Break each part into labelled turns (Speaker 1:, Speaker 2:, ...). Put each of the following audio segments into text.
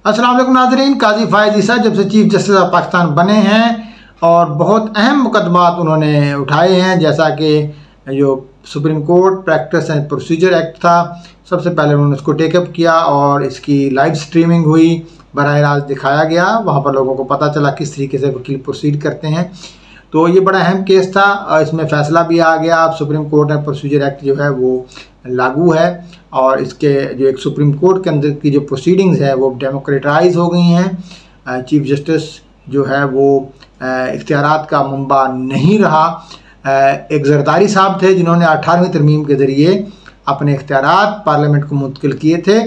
Speaker 1: अस्सलाम वालेकुम नाज़रीन। काजी फ़ायज़ ईसा जब से चीफ जस्टिस ऑफ पाकिस्तान बने हैं और बहुत अहम मुकदमात उन्होंने उठाए हैं, जैसा कि जो supreme court practice and procedure act था, सबसे पहले उन्होंने उसको टेकअप किया और इसकी लाइव स्ट्रीमिंग हुई, बराह रास्त दिखाया गया, वहाँ पर लोगों को पता चला किस तरीके से वकील प्रोसीड करते हैं। तो ये बड़ा अहम केस था और इसमें फ़ैसला भी आ गया। अब supreme court and procedure act जो है वो लागू है और इसके जो एक सुप्रीम कोर्ट के अंदर की जो प्रोसीडिंग्स है वो डेमोक्रेटाइज हो गई हैं। चीफ जस्टिस जो है वो इख्तियारात का मंबा नहीं रहा। एक जरदारी साहब थे जिन्होंने 18वीं तरमीम के ज़रिए अपने इख्तियारात पार्लियामेंट को मुंतकिल किए थे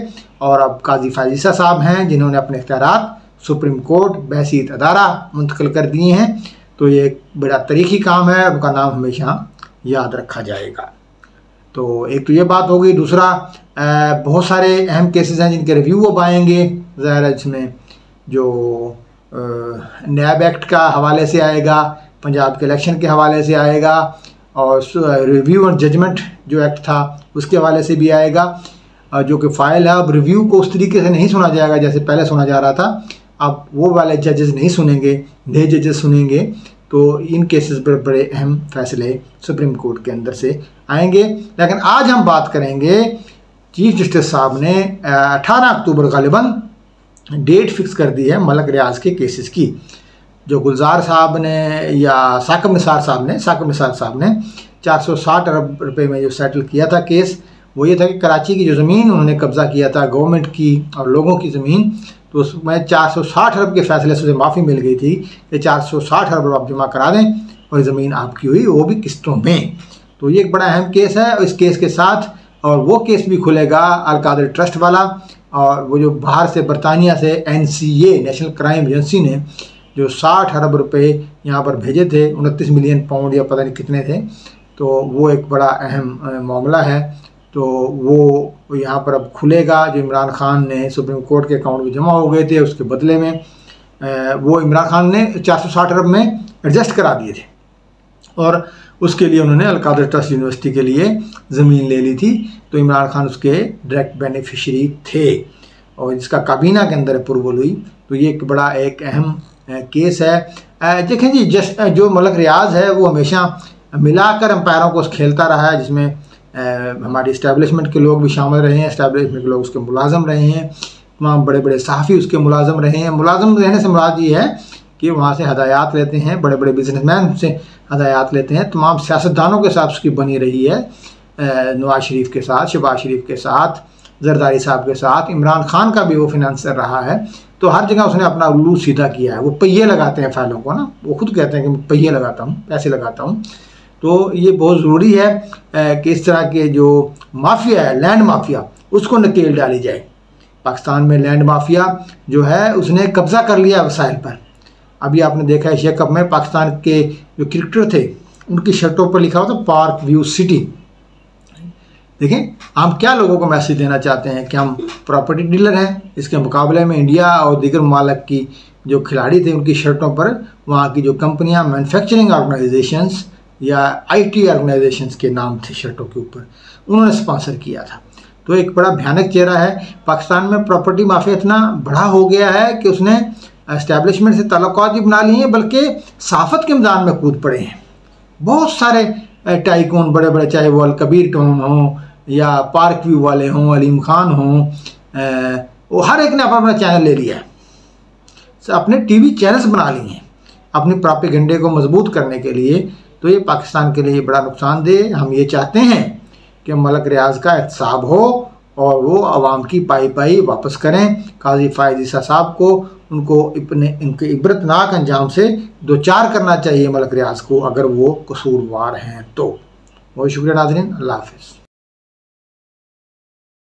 Speaker 1: और अब काजी फ़ायज़ ईसा साहब हैं जिन्होंने अपने इख्तियारात सुप्रीम कोर्ट बहसीत अदारा मुंतकिल कर दिए हैं। तो ये एक बड़ा तारीख़ी काम है, उनका नाम हमेशा याद रखा जाएगा। तो एक तो ये बात हो गई। दूसरा, बहुत सारे अहम केसेस हैं जिनके रिव्यू अब आएंगे। ज़ाहिर है इसमें जो नैब एक्ट का हवाले से आएगा, पंजाब के इलेक्शन के हवाले से आएगा और रिव्यू और जजमेंट जो एक्ट था उसके हवाले से भी आएगा, जो कि फ़ाइल है। अब रिव्यू को उस तरीके से नहीं सुना जाएगा जैसे पहले सुना जा रहा था। अब वो वाले जजेस नहीं सुनेंगे, नए जजेस सुनेंगे। तो इन केसेस पर बड़े अहम फैसले सुप्रीम कोर्ट के अंदर से आएंगे। लेकिन आज हम बात करेंगे, चीफ जस्टिस साहब ने 18 अक्टूबर गालिबन डेट फिक्स कर दी है मलक रियाज के केसेस की। जो गुलजार साहब ने या साकिब निसार साहब ने 460 अरब रुपए में जो सेटल किया था केस, वो ये था कि कराची की जो ज़मीन उन्होंने कब्ज़ा किया था गवर्नमेंट की और लोगों की ज़मीन, तो उसमें 460 अरब के फैसले से उसे माफ़ी मिल गई थी कि 460 अरब आप जमा करा दें और ज़मीन आपकी हुई, वो भी किस्तों में। तो ये एक बड़ा अहम केस है। इस केस के साथ और वो केस भी खुलेगा अल-कादर ट्रस्ट वाला, और वो जो बाहर से बरतानिया से NCA नेशनल क्राइम एजेंसी ने जो 60 अरब रुपए यहाँ पर भेजे थे, 29 मिलियन पाउंड या पता नहीं कितने थे, तो वो एक बड़ा अहम मामला है। तो वो यहाँ पर अब खुलेगा। जो इमरान खान ने सुप्रीम कोर्ट के अकाउंट में जमा हो गए थे, उसके बदले में वो इमरान खान ने 460 अरब में एडजस्ट करा दिए थे और उसके लिए उन्होंने अल-कादर ट्रस्ट यूनिवर्सिटी के लिए ज़मीन ले ली थी। तो इमरान खान उसके डायरेक्ट बेनिफिशरी थे और जिसका काबीना के अंदर अप्रूवल हुई। तो ये एक बड़ा एक अहम केस है। देखें जी, जो मलक रियाज है वो हमेशा मिलाकर अंपायरों को खेलता रहा है, जिसमें हमारी इस्टेब्लिशमेंट के लोग भी शामिल रहे हैं, इस्टेब्लिशमेंट के लोग उसके मुलाजम रहे हैं, तमाम बड़े बड़े सहाफ़ी उसके मुलाजम रहे हैं। मुलाजम रहने से मुराद ये है कि वहाँ से हदायत लेते हैं, बड़े बड़े बिजनेसमैन से हदायत लेते हैं। तमाम सियासतदानों के साथ उसकी बनी रही है, नवाज शरीफ के साथ, शहबाज शरीफ के साथ, जरदारी साहब के साथ, इमरान खान का भी वो फिनेंसर रहा है। तो हर जगह उसने अपना उल्लू सीधा किया है। वो पहिए लगाते हैं फाइलों को ना, वो खुद कहते हैं कि मैं पहिए लगाता हूँ, पैसे लगाता हूँ। तो ये बहुत ज़रूरी है कि इस तरह के जो माफिया है, लैंड माफिया, उसको नकेल डाली जाए। पाकिस्तान में लैंड माफिया जो है उसने कब्ज़ा कर लिया वसाइल पर। अभी आपने देखा एशिया कप में पाकिस्तान के जो क्रिकेटर थे उनकी शर्टों पर लिखा हुआ था पार्क व्यू सिटी। देखें, हम क्या लोगों को मैसेज देना चाहते हैं कि हम प्रॉपर्टी डीलर हैं। इसके मुकाबले में इंडिया और दीगर ममालिक की जो खिलाड़ी थे उनकी शर्टों पर वहाँ की जो कंपनियाँ, मैन्युफैक्चरिंग ऑर्गेनाइजेशंस या IT ऑर्गेनाइजेशंस के नाम थे शर्टों के ऊपर, उन्होंने स्पॉन्सर किया था। तो एक बड़ा भयानक चेहरा है। पाकिस्तान में प्रॉपर्टी माफिया इतना बड़ा हो गया है कि उसने एस्टेब्लिशमेंट से ताल्लुकात भी बना लिए हैं, बल्कि सहाफ़त के मैदान में कूद पड़े हैं। बहुत सारे टाइकून बड़े बड़े, चाहे वो अलकबीर टोन हों या पार्क व्यू वाले हों, अलीम खान हों, वो हर एक ने अपना चैनल ले लिया है, अपने TV चैनल्स बना लिए हैं अपने प्रोपेगेंडे को मजबूत करने के लिए। तो ये पाकिस्तान के लिए बड़ा नुकसानदेह। हम ये चाहते हैं कि मलक रियाज का एहतसाब हो और वो आवाम की पाई पाई वापस करें। काजी फ़ायज़ ईसा साहब को उनको इनके इबरतनाक अंजाम से दो चार करना चाहिए मलक रियाज को, अगर वो कसूरवार हैं तो। बहुत शुक्रिया नाज़रीन, अल्लाह हाफ़िज़।